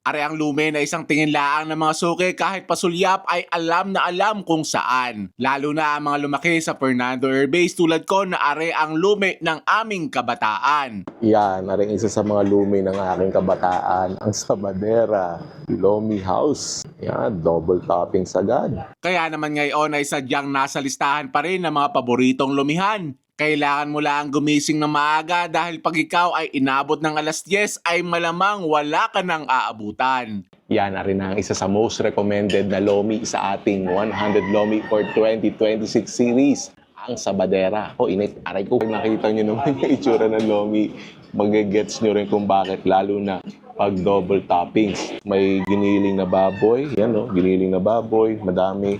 Are ang lumi na isang tingin laang ng mga suki kahit pasulyap ay alam na alam kung saan. Lalo na ang mga lumaki sa Fernando Air Base tulad ko na are ang lumi ng aming kabataan. Yan, na rin isa sa mga lumi ng aking kabataan, ang Sabadera, Lomi House. Yan, double toppings agad. Kaya naman ngayon ay sadyang nasa listahan pa rin ng mga paboritong lumihan. Kailangan mo lang gumising ng maaga dahil pag ikaw ay inabot ng alas 10 ay malamang wala ka nang aabutan. Yan na rin ang isa sa most recommended na Lomi sa ating 100 Lomi for 2026 series, ang Sabadera. O init, aray ko, nakita nyo naman yung itsura ng Lomi. Magigets nyo rin kung bakit, lalo na pag double toppings. May giniling na baboy, yan o, giniling na baboy, madami.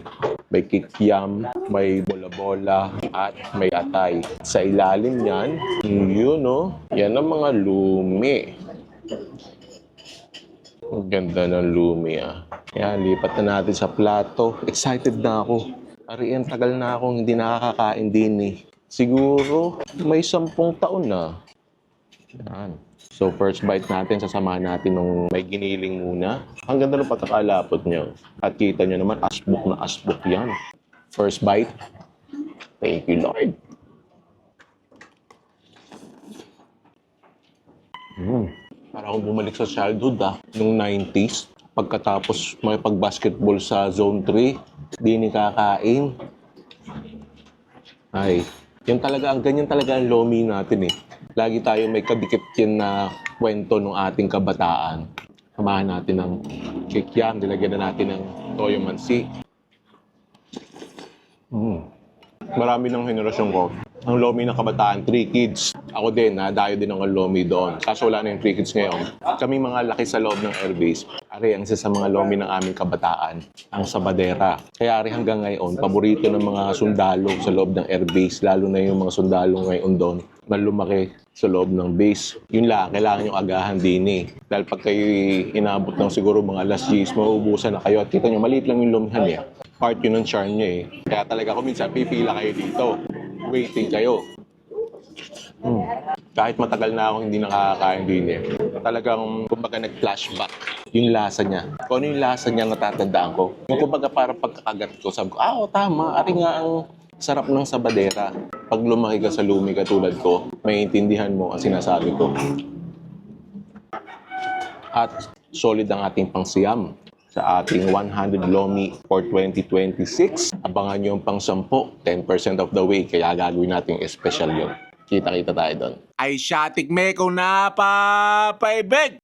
May kikiam, may bola-bola, at may atay. Sa ilalim niyan, yun o, yan ang mga lumi. Ang ganda ng lumi ah. Yan, lipat na natin sa plato. Excited na ako. Ariyan, tagal na akong hindi nakakakain din eh. Siguro may 10 taon na. Yan. So first bite natin, sasamahan natin ng may giniling muna. Ang ganda ng pagkakalapot nyo. At kita nyo naman, asbok na asbok yan. First bite. Thank you, Lord. Para akong bumalik sa childhood nung 90s. Pagkatapos may pag-basketball sa Zone 3, di ni kakain. Ay, yan talaga, ganyan talaga ang Lomi natin eh. Lagi tayo may kadikit yan na kwento ng ating kabataan. Samahan natin ng kikiam, nilagyan na natin ng toyo mansi. Marami ng henerasyon ko. Ang Lomi ng kabataan, 3 kids. Ako din, dayo din ang Lomi doon. Kaso wala na yung 3 kids ngayon. Kami mga laki sa loob ng airbase. Ari, ang isa sa mga Lomi ng aming kabataan, ang Sabadera. Kaya ari hanggang ngayon, paborito ng mga sundalo sa loob ng airbase, lalo na yung mga sundalo ngayon doon na lumaki sa loob ng base. Yun lang, kailangan yung agahan din eh. Dahil pag kayo inabot ng siguro mga alas 10, mauubusan na kayo. At kita nyo, maliit lang yung lumihan eh. Part yun ng charm nyo eh. Kaya talaga kung minsan pipila kayo dito. Waiting kayo. Kahit matagal na akong hindi nakakakain din eh. Talagang, kumbaga nag-flashback yung lasa niya. Kung ano yung lasa niya natatandaan ko. Yung kumbaga parang pagkakagat ko, sabi ko, oo tama, ari nga ang sarap ng Sabadera. Pag lumaki ka sa lumi katulad ko, maiintindihan mo ang sinasabi ko. At solid ang ating pangsiyam sa ating 100 Lomi for 2026. Abangan nyo ang pang 10, 10% of the way. Kaya gagawin natin special yun. Kita-kita tayo doon. Ay siya tikme kung napapaibig!